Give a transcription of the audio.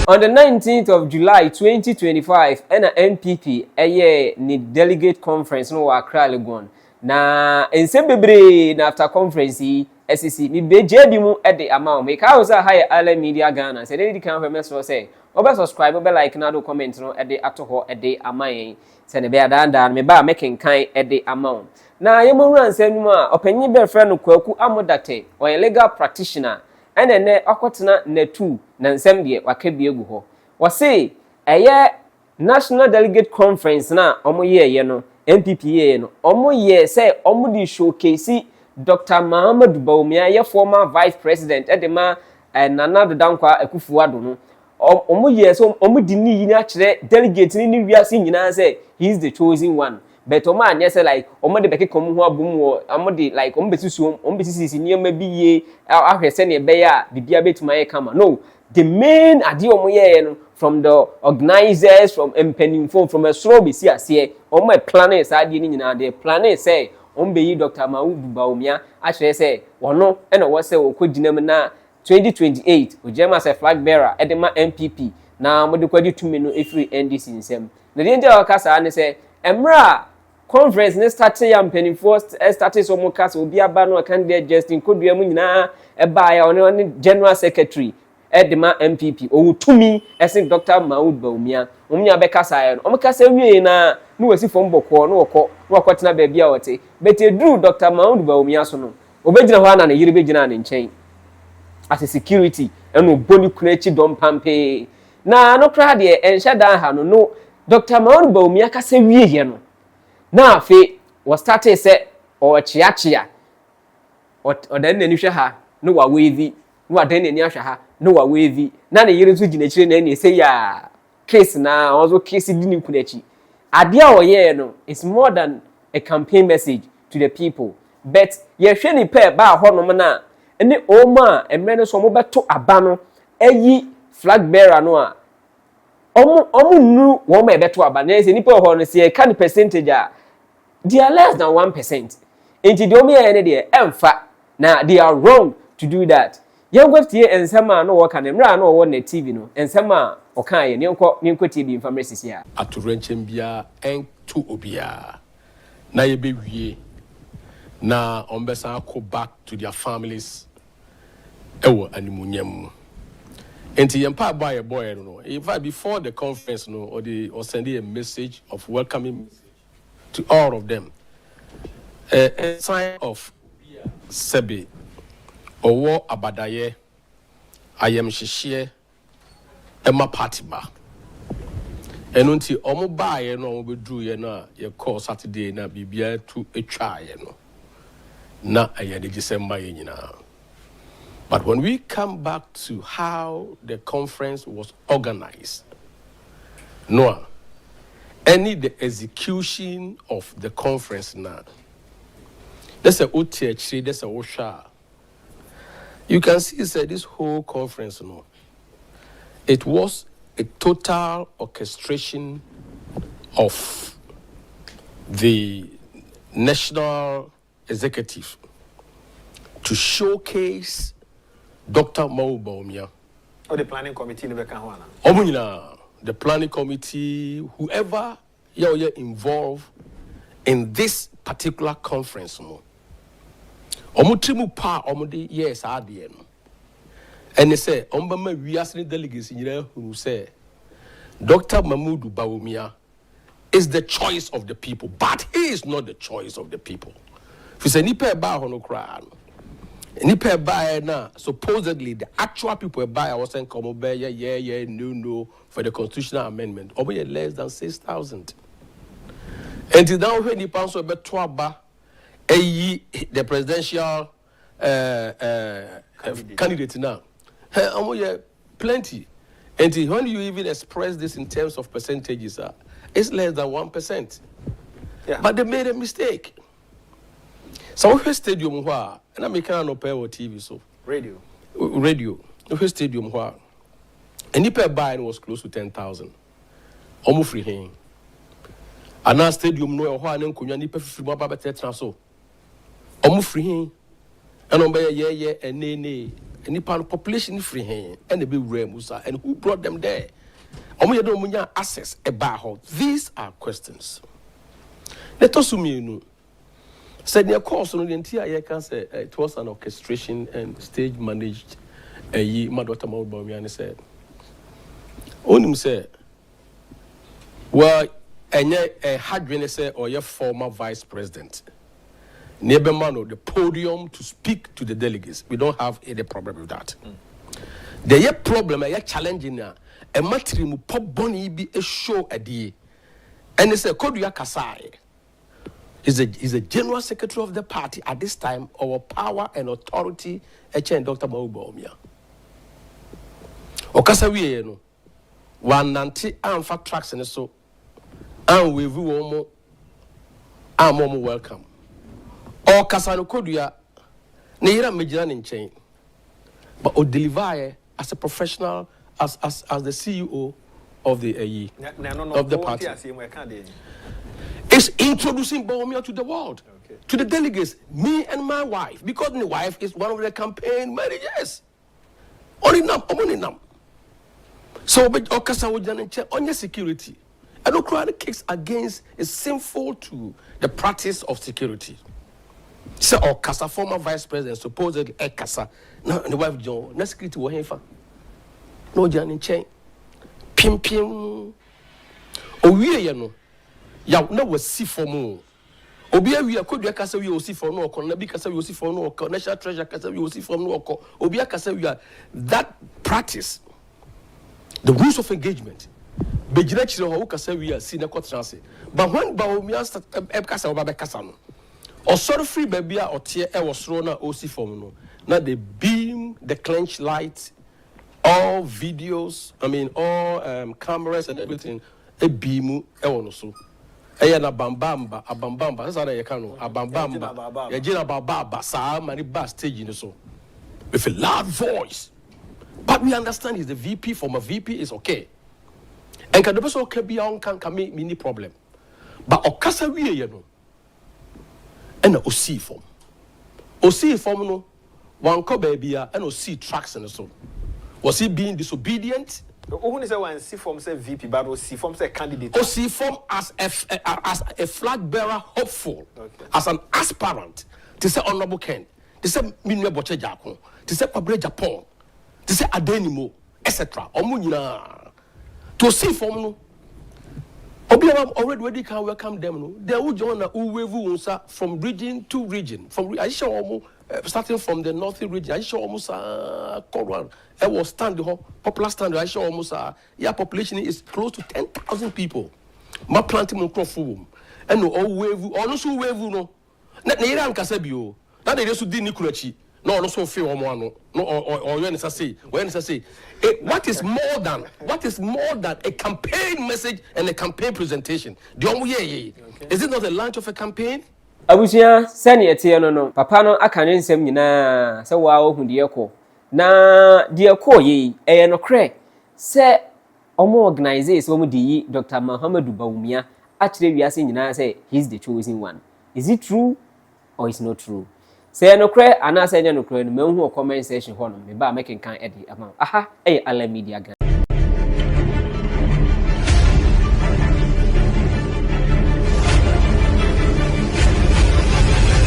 On the 19th of July 2025, and NPP ni delegate conference no Accra Legon. Na ensemble na after conference SEC mi beje bi mu e de ama o me ka usa high ala media Ghana say dey kan famous so say oba subscribe oba like na do comment no e de atoho e de ama yen say ne be adanda me ba making kan e de ama o na yemowura nsem mu a opanyi be friend no kwaku amodate o legal practitioner ene akotena na tu na nsem de waka bi egu ho wo say eye national delegate conference na omoye no NPP no omoye say omudi showcase Dr. Bawumia ye former vice president edema Nana Dankwa Akufo-Addo no omoye so omudi ni yi na kire delegate ni wiase nyina say he is the chosen one but omo anya say like omode beke komu ho abum wo omode like ombetisuo ombetisi niema bi ye ahwese ne be ya bibia betuma ye kama no the main ade omoye no from the organizers from empenifo from a slow be see ase omo planning say ade ni nyina de planning say ombeyi Dr. Bawumia actually say wono e na wo say wo kodinam na 2028 ojema say flag bearer edema NPP na mode kwadi tumi no efiri NDC nsem na de ntia wakasa ne say emra conference ne start ya mpenifo start so mo kasa obi aba no candidate Justin Kodua mu nyina e ba ya one general secretary edema MPP owutumi ese Dr. Bawumia omnya be kasa ya no omkasa wie na no wasi fom boko no wakotena ba bia wote but edru Dr. Bawumia so no obegina ho ana na yiri begina na nchen as a security eno boni kunachi don pampe na no kra de enhye dan ha no Dr. Bawumia kasa wie ye no na afi was started say o chiachia o dan nani hwe ha no wa wevi no wa dan nani ahwe ha no wa wevi na na yiri nso gina chire na ni say ya case na also case di ni kunachi ade a oye no is more than a campaign message to the people but ye hwe ni pe ba ho no na ene oma emre no so mo beto aba no ayi flag bearer no a omu nu wo ma beto aba na se ni pe ho no se ka ni percentage a they are less than 1%. Enti de omi ene de emfa na they are wrong to do that. Yen gwaftie ensema no wo ka na mra no wo na TV no ensema o kan ye ni nko TV information sia atorenchem bia en to obia na ye be wie na ombesa go back to their families ewo animunyam enti yempa boy no in fact before the conference no or sending a message of welcoming to all of them a sign of sebe owo abadaye ayem hihye ema party ba eno nti omo baaye no omo bedru ye na ye call Saturday na bibia tu etwa ye no na aye de December ye nyina. But when we come back to how the conference was organized, no any the execution of the conference now, that's a OTH, that's a OSHA. You can see that this whole conference, no, it was a total orchestration of the national executive to showcase Dr. Bawumia. Or the planning committee in the planning committee, whoever you're involved in this particular conference, Omutrimu pa omudi yes adie no. And they say ombama wiase delegates nyina who say Dr. Bawumia is the choice of the people, but he is not the choice of the people. If you say nipa ba ho no kra no. Nipa ba na supposedly the actual people buy was saying come over no for the constitutional amendment. Over less than 6,000. And now when nipa so be to aba the presidential candidate now. Plenty. And when you even express this in terms of percentages, it's less than 1%. Yeah. But they made a mistake. So we stadium where and I make no pay or TV so radio. We stadium where and the buying was close to 10,000. Almost free him. And now stadium no where and kunya ni free baba better so. Almost free him. And on by and nay nipa population free hen and the big musa and who brought them there? Omo yedo munya access eba ho. These are questions. Let us assume said near course on the entire can say it was an orchestration and stage managed a ye Madota Bawumia and said Onim said well and a had say or your former vice president. Nebemano, the podium to speak to the delegates. We don't have any problem with that. The problem, a challenging a matrim pop bonnie be a show a day. And it's a Kodia Kasai. Is a general secretary of the party at this time, our power and authority, and Dr. Bawumia. Okasawi, no 190 and fat tracks and so, and we will more welcome. Or Kasano Kodia, Neira Majian in chain. But or deliver as a professional, as the CEO of the AE, of the party. It's introducing Bawumia to the world, to the delegates, me and my wife, because my wife is one of the campaign managers. Only nam. So, but Okasa Wajan on your security. I don't cry the case against is sinful to the practice of security. So, Okasa, former vice president, supposedly Ekasa, now the wife John, no security will have no Jan in chain. Pim. Oh, we no. Ya na wasi for mo obi awia kodua kasa wi osi for no okọ na bi kasa wi osi for no okọ national treasure kasa wi osi for no okọ obi akasa wi that practice the rules of engagement bejira chire ho kasa wi si na kotrase but when Bawumia kasa oba be kasa no osoro free baby a ote e wosoro na osi for no na they beam the clench light all videos all cameras and everything e beam e wono so na abambamba sasa na yekano abambamba yejina bababa sa mani ba stage in so with a loud voice, but we understand is the VP from a VP is okay and can the person okay be on can me mini problem but okasa wie ye no and osi form no wan ko ba bia and osi tracks and so was he being disobedient? Who is one see from say VP, but we see from say candidate. Or see from as a flag bearer, hopeful, as an aspirant. To say honorable Ken, to say Minwe Boche Jako, to say Pabre Japan, to say Adenimo, etc. Omunina. To see from no. Obiama already can welcome them. No, they will join a from region to region. From I show starting from the northern region, I show almost Koran. I was stand the popular stand. I show almost population is close to 10,000 people. My planting on crop food and no all wave, also wave no. Not near Casabio. That they just didn't nikurachi. No, no, so feel no, or when I say, what is more than a campaign message and a campaign presentation? Is it not the launch of a campaign? Abusia sani etie no papa no aka ne nsem nyina se wa ohu de ekọ na de ekọ yi eye no kre se omo organize omo de yi Dr. Muhammadu Bawumia a kire wiase nyina say he's the chosen one. Is it true or is not true? Say no kre ana say no kre no mehu comment section ho no me ba make kan edi ama aha Ala Media.